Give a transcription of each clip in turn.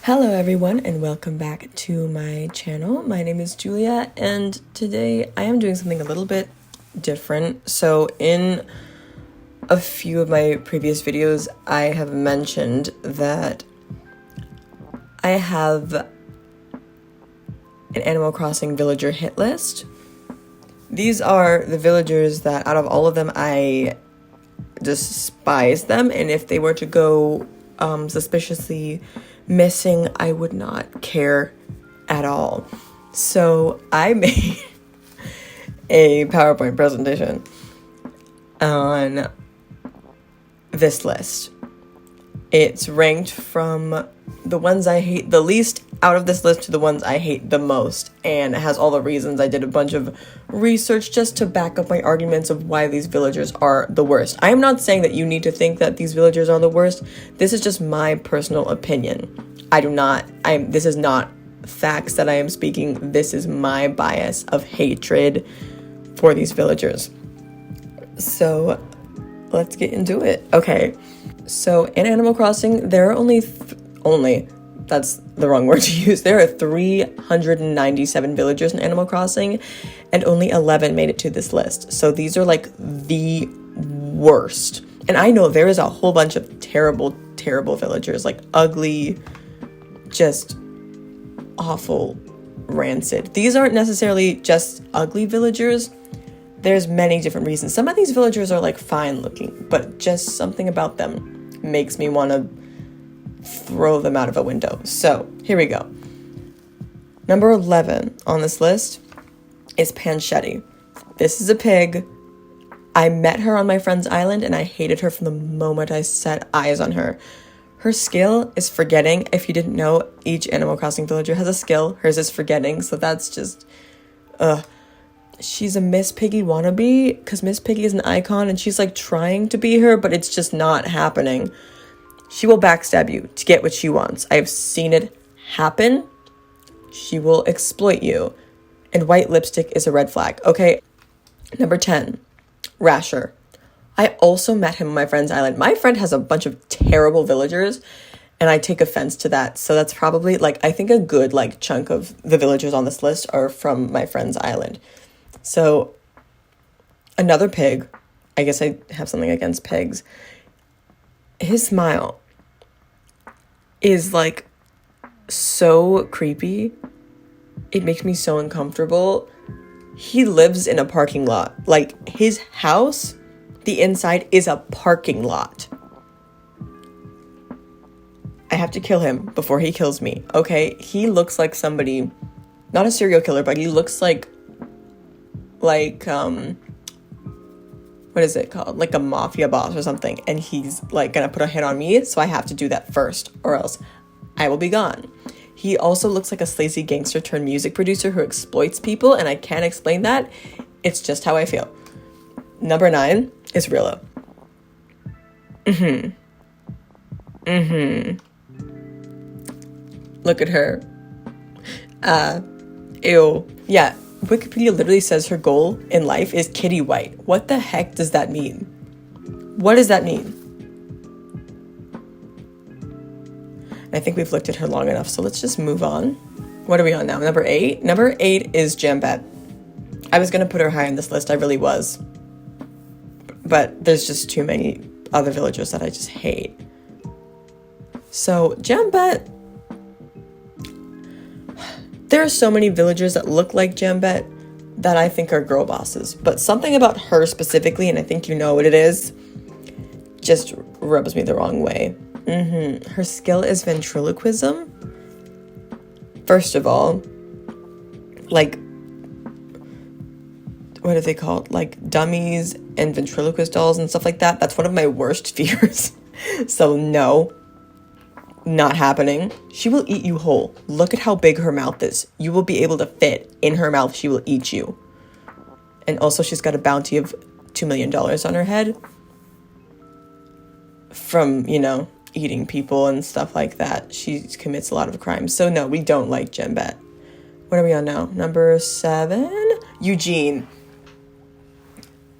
Hello everyone and welcome back to my channel. My name is Julia and today I am doing something a little bit different. So in a few of my previous videos I have mentioned that I have an Animal Crossing villager hit list. These are the villagers that out of all of them I despise them, and if they were to go suspiciously missing, I would not care at all. So I made a PowerPoint presentation on this list. It's ranked from the ones I hate the least out of this list to the ones I hate the most, and it has all the reasons. I did a bunch of research just to back up my arguments of why these villagers are the worst. I am not saying that you need to think that these villagers are the worst. This is just my personal opinion. This is not facts that I am speaking. This is my bias of hatred for these villagers. So let's get into it. Okay. So in Animal Crossing, there are only, that's the wrong word to use. There are 397 villagers in Animal Crossing, and only 11 made it to this list. So these are like the worst. And I know there is a whole bunch of terrible, terrible villagers, like ugly, just awful, rancid. These aren't necessarily just ugly villagers. There's many different reasons. Some of these villagers are like fine looking, but just something about them makes me want to throw them out of a window. So here we go. Number 11 on this list is Panchetti. This is a pig. I met her on my friend's island and I hated her from the moment I set eyes on her. Her skill is forgetting. If you didn't know, each Animal Crossing villager has a skill. Hers is forgetting, so that's just she's a Miss Piggy wannabe, because Miss Piggy is an icon and she's like trying to be her, but it's just not happening. She will backstab you to get what she wants. I have seen it happen. She will exploit you. And white lipstick is a red flag. Okay, number 10, Rasher. I also met him on my friend's island. My friend has a bunch of terrible villagers, and I take offense to that. So that's probably, like, I think a good, like, chunk of the villagers on this list are from my friend's island. So, another pig. I guess I have something against pigs. His smile is, like, so creepy. It makes me so uncomfortable. He lives in a parking lot. Like, his house, the inside is a parking lot. I have to kill him before he kills me. Okay, he looks like somebody, not a serial killer, but he looks like what is it called? Like a mafia boss or something. And he's like gonna put a hit on me, so I have to do that first or else I will be gone. He also looks like a sleazy gangster turned music producer who exploits people, and I can't explain that. It's just how I feel. Number 9 is Rilla. Look at her. Ew. Yeah, Wikipedia literally says her goal in life is kitty white. What the heck does that mean? What does that mean? I think we've looked at her long enough, so let's just move on. What are we on now? Number 8? Number 8 is Jambette. I was going to put her high on this list. I really was. But there's just too many other villagers that I just hate. So, Jambette. There are so many villagers that look like Jambette that I think are girl bosses. But something about her specifically, and I think you know what it is, just rubs me the wrong way. Her skill is ventriloquism. First of all, like, what are they called? Like dummies and ventriloquist dolls and stuff like that. That's one of my worst fears. So no, not happening. She will eat you whole. Look at how big her mouth is. You will be able to fit in her mouth. She will eat you. And also she's got a bounty of $2 million on her head from, eating people and stuff like that. She commits a lot of crimes. So no, we don't like Jambette. What are we on now? Number 7, Eugene.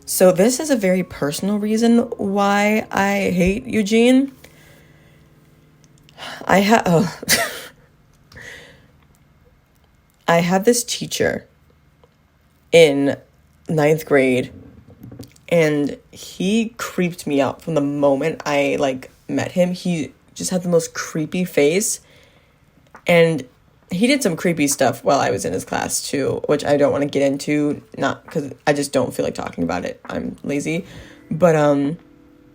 So this is a very personal reason why I hate Eugene. I had this teacher in 9th grade, and he creeped me out from the moment I, like, met him. He just had the most creepy face, and he did some creepy stuff while I was in his class, too, which I don't want to get into, not because I just don't feel like talking about it. I'm lazy. But,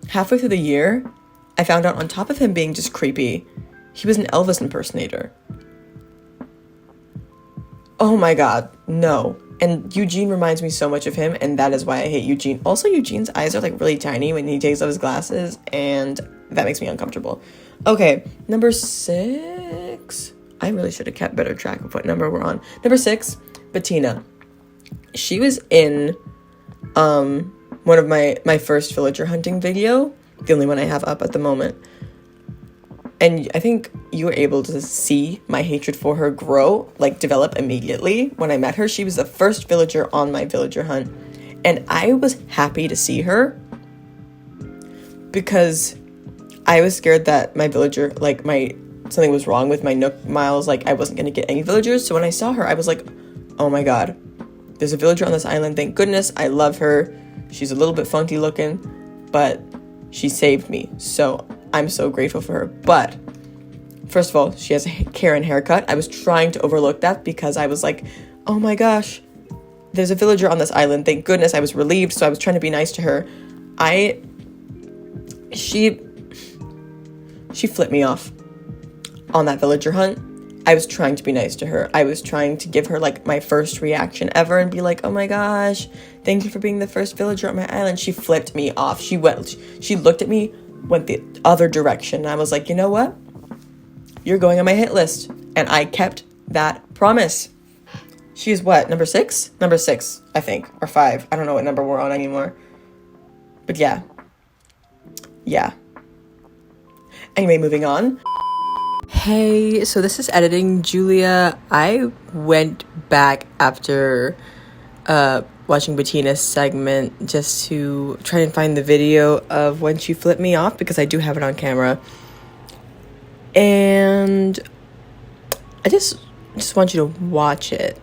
halfway through the year, I found out on top of him being just creepy, he was an Elvis impersonator. Oh my god, no. And Eugene reminds me so much of him, and that is why I hate Eugene. Also, Eugene's eyes are, like, really tiny when he takes off his glasses, and that makes me uncomfortable. Okay, number 6. I really should have kept better track of what number we're on. Number 6, Bettina. She was in one of my first villager hunting video, the only one I have up at the moment. And I think you were able to see my hatred for her grow, like, develop immediately. When I met her, she was the first villager on my villager hunt. And I was happy to see her because I was scared that my villager, like, something was wrong with my Nook miles. Like, I wasn't going to get any villagers. So when I saw her, I was like, oh my god, there's a villager on this island. Thank goodness. I love her. She's a little bit funky looking, but she saved me. So I'm so grateful for her. But first of all, she has a Karen haircut. I was trying to overlook that because I was like, oh my gosh, there's a villager on this island. Thank goodness. I was relieved. So I was trying to be nice to her. She flipped me off on that villager hunt. I was trying to be nice to her. I was trying to give her, like, my first reaction ever and be like, oh my gosh, thank you for being the first villager on my island. She flipped me off. She looked at me, went the other direction. And I was like, you know what? You're going on my hit list. And I kept that promise. She is what? Number 6? Number 6, I think. Or 5. I don't know what number we're on anymore. But yeah. Yeah. Anyway, moving on. Hey, so this is editing. Julia, I went back after watching Bettina's segment just to try and find the video of when she flipped me off because I do have it on camera. And I just want you to watch it.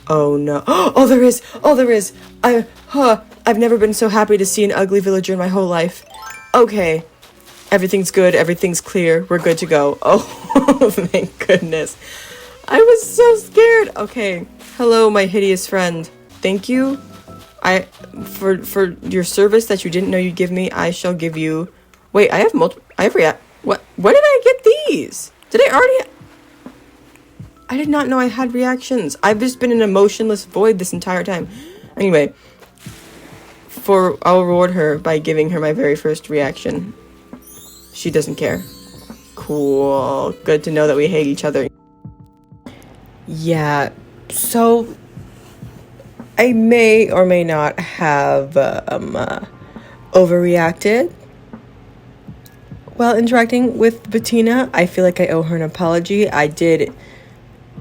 Oh no. Oh, there is. Oh, there is. I've never been so happy to see an ugly villager in my whole life. Okay. Everything's good. Everything's clear. We're good to go. Oh, thank goodness. I was so scared. Okay. Hello, my hideous friend. Thank you. For your service that you didn't know you'd give me, I shall give you... Wait, I have What? When did I get these? Did I already... I did not know I had reactions. I've just been an emotionless void this entire time. Anyway. I'll reward her by giving her my very first reaction. She doesn't care. Cool. Good to know that we hate each other. Yeah, so I may or may not have overreacted while interacting with Bettina. I feel like I owe her an apology. I did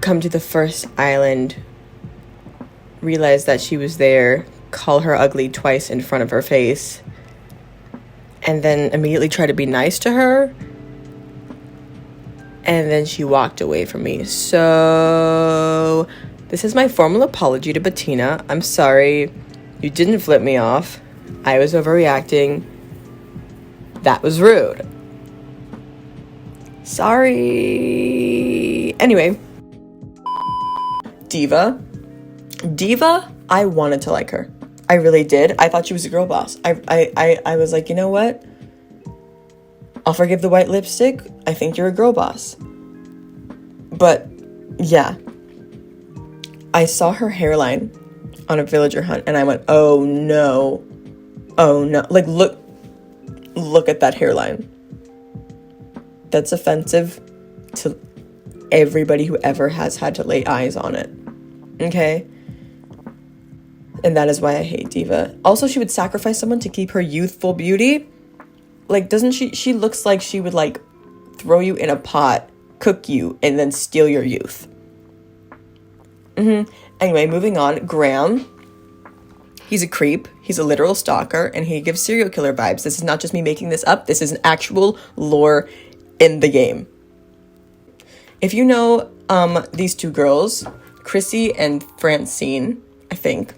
come to the first island, realize that she was there, call her ugly twice in front of her face, and then immediately try to be nice to her. And then she walked away from me. So this is my formal apology to Bettina. I'm sorry. You didn't flip me off. I was overreacting. That was rude. Sorry. Anyway. Diva, I wanted to like her. I really did. I thought she was a girl boss. I was like, you know what? I'll forgive the white lipstick. I think you're a girl boss. But, yeah. I saw her hairline on a villager hunt, and I went, oh, no. Oh, no. Like, look at that hairline. That's offensive to everybody who ever has had to lay eyes on it. Okay? And that is why I hate Diva. Also, she would sacrifice someone to keep her youthful beauty. Like, doesn't she looks like she would, like, throw you in a pot, cook you, and then steal your youth. Anyway, moving on. Graham. He's a creep. He's a literal stalker, and he gives serial killer vibes. This is not just me making this up. This is an actual lore in the game. If you know these two girls, Chrissy and Francine, I think,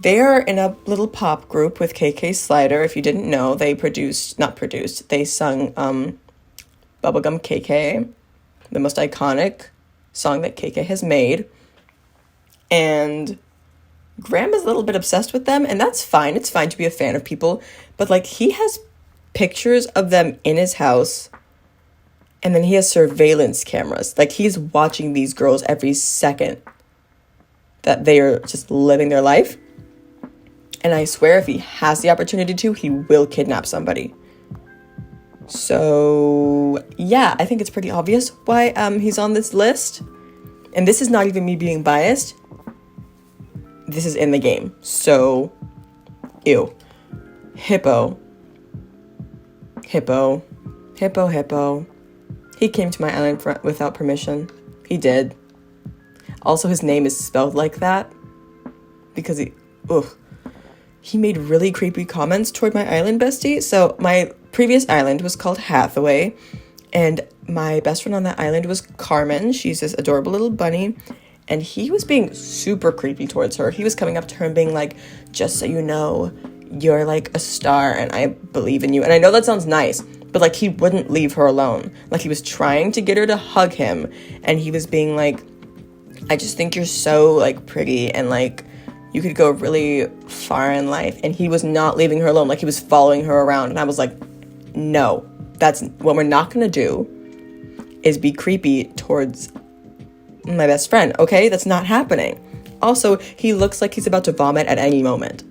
they are in a little pop group with KK Slider. If you didn't know, they sung Bubblegum KK, the most iconic song that KK has made. And Graham is a little bit obsessed with them, and that's fine. It's fine to be a fan of people. But, like, he has pictures of them in his house, and then he has surveillance cameras. Like, he's watching these girls every second that they are just living their life. And I swear if he has the opportunity to, he will kidnap somebody. So, yeah, I think it's pretty obvious why he's on this list. And this is not even me being biased. This is in the game. So, ew. Hippo. He came to my island without permission. He did. Also, his name is spelled like that because he made really creepy comments toward my island bestie. So my previous island was called Hathaway, and my best friend on that island was Carmen. She's this adorable little bunny, and he was being super creepy towards her. He was coming up to her and being like, just so you know, you're like a star and I believe in you. And I know that sounds nice, but like he wouldn't leave her alone. Like he was trying to get her to hug him, and he was being like, I just think you're so like pretty and like you could go really far in life. And he was not leaving her alone. Like he was following her around. And I was like, no, that's what we're not going to do is be creepy towards my best friend. Okay. That's not happening. Also, he looks like he's about to vomit at any moment.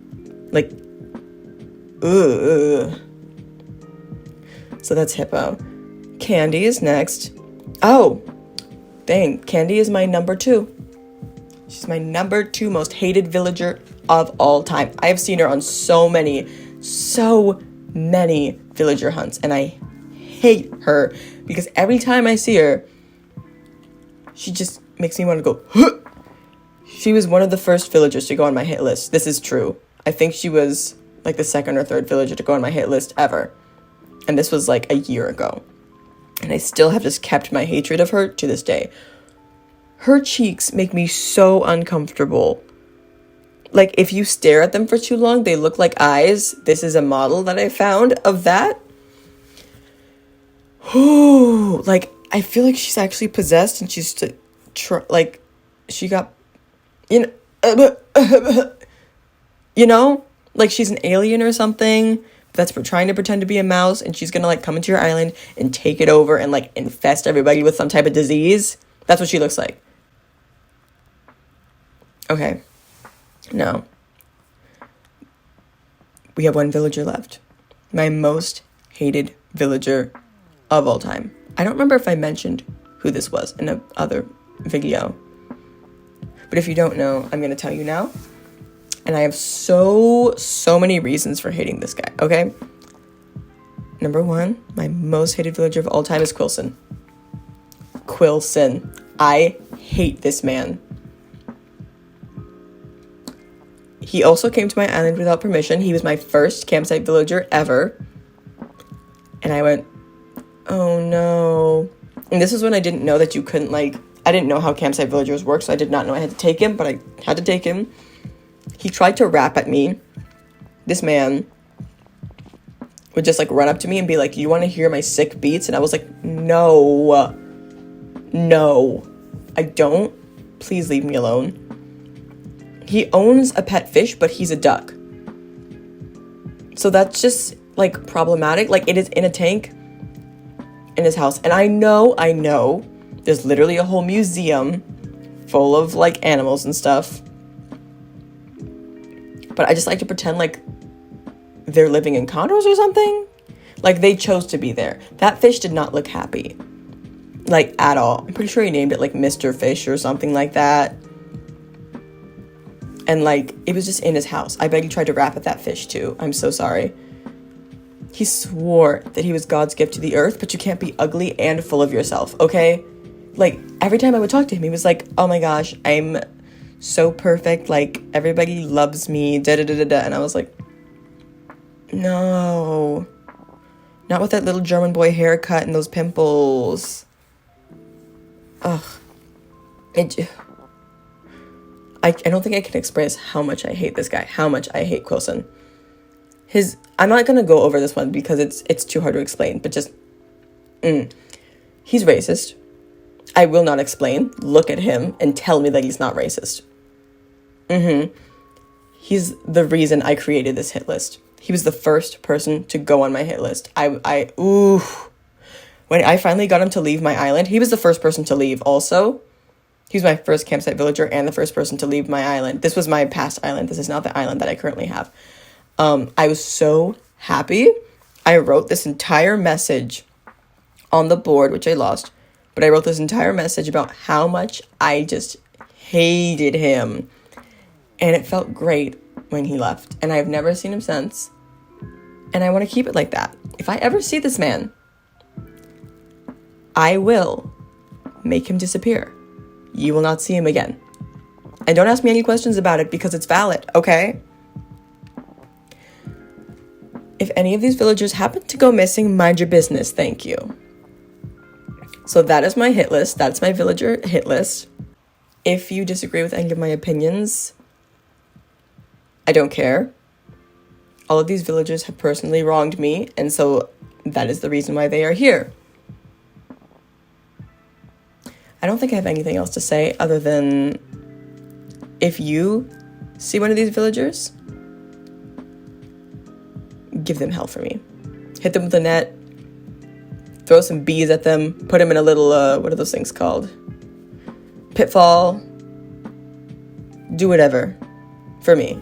Like, ugh. So that's Hippo. Candy is next. Oh, dang. Candy is my number 2. She's my number 2 most hated villager of all time. I have seen her on so many villager hunts, and I hate her because every time I see her, she just makes me want to go, huh! She was one of the first villagers to go on my hit list. This is true. I think she was like the 2nd or 3rd villager to go on my hit list ever. And this was like a year ago. And I still have just kept my hatred of her to this day. Her cheeks make me so uncomfortable. Like, if you stare at them for too long, they look like eyes. This is a model that I found of that. Ooh, like, I feel like she's actually possessed and she's, like, she got, you know, like she's an alien or something that's trying to pretend to be a mouse, and she's gonna, like, come into your island and take it over and, like, infest everybody with some type of disease. That's what she looks like. Okay, now, we have one villager left. My most hated villager of all time. I don't remember if I mentioned who this was in another video. But if you don't know, I'm going to tell you now. And I have so many reasons for hating this guy, okay? Number 1, my most hated villager of all time is Quilson. I hate this man. He also came to my island without permission. He was my first campsite villager ever. And I went, oh no. And this is when I didn't know that you couldn't, like, I didn't know how campsite villagers work, so I did not know I had to take him, but I had to take him. He tried to rap at me. This man would just, like, run up to me and be like, you want to hear my sick beats? And I was like, no, I don't. Please leave me alone. He owns a pet fish, but he's a duck. So that's just, like, problematic. Like, it is in a tank in his house. And I know, there's literally a whole museum full of, like, animals and stuff. But I just like to pretend like they're living in condos or something. Like, they chose to be there. That fish did not look happy. Like, at all. I'm pretty sure he named it, like, Mr. Fish or something like that. And, like, it was just in his house. I bet he tried to rap at that fish, too. I'm so sorry. He swore that he was God's gift to the earth, but you can't be ugly and full of yourself, okay? Like, every time I would talk to him, he was like, oh my gosh, I'm so perfect. Like, everybody loves me, da-da-da-da-da. And I was like, no. Not with that little German boy haircut and those pimples. Ugh. I don't think I can express how much I hate this guy, how much I hate Quilson. I'm not going to go over this one because it's too hard to explain, but just, he's racist. I will not explain. Look at him and tell me that he's not racist. He's the reason I created this hit list. He was the first person to go on my hit list. When I finally got him to leave my island, he was the first person to leave also. He was my first campsite villager and the first person to leave my island. This was my past island. This is not the island that I currently have. I was so happy. I wrote this entire message on the board, which I lost. But I wrote this entire message about how much I just hated him. And it felt great when he left. And I've never seen him since. And I want to keep it like that. If I ever see this man, I will make him disappear. You will not see him again. And don't ask me any questions about it because it's valid, okay? If any of these villagers happen to go missing, mind your business, thank you. So that is my hit list. That's my villager hit list. If you disagree with any of my opinions, I don't care. All of these villagers have personally wronged me, and so that is the reason why they are here. I don't think I have anything else to say other than if you see one of these villagers, give them hell for me. Hit them with a net, throw some bees at them, put them in a little, what are those things called? Pitfall. Do whatever for me.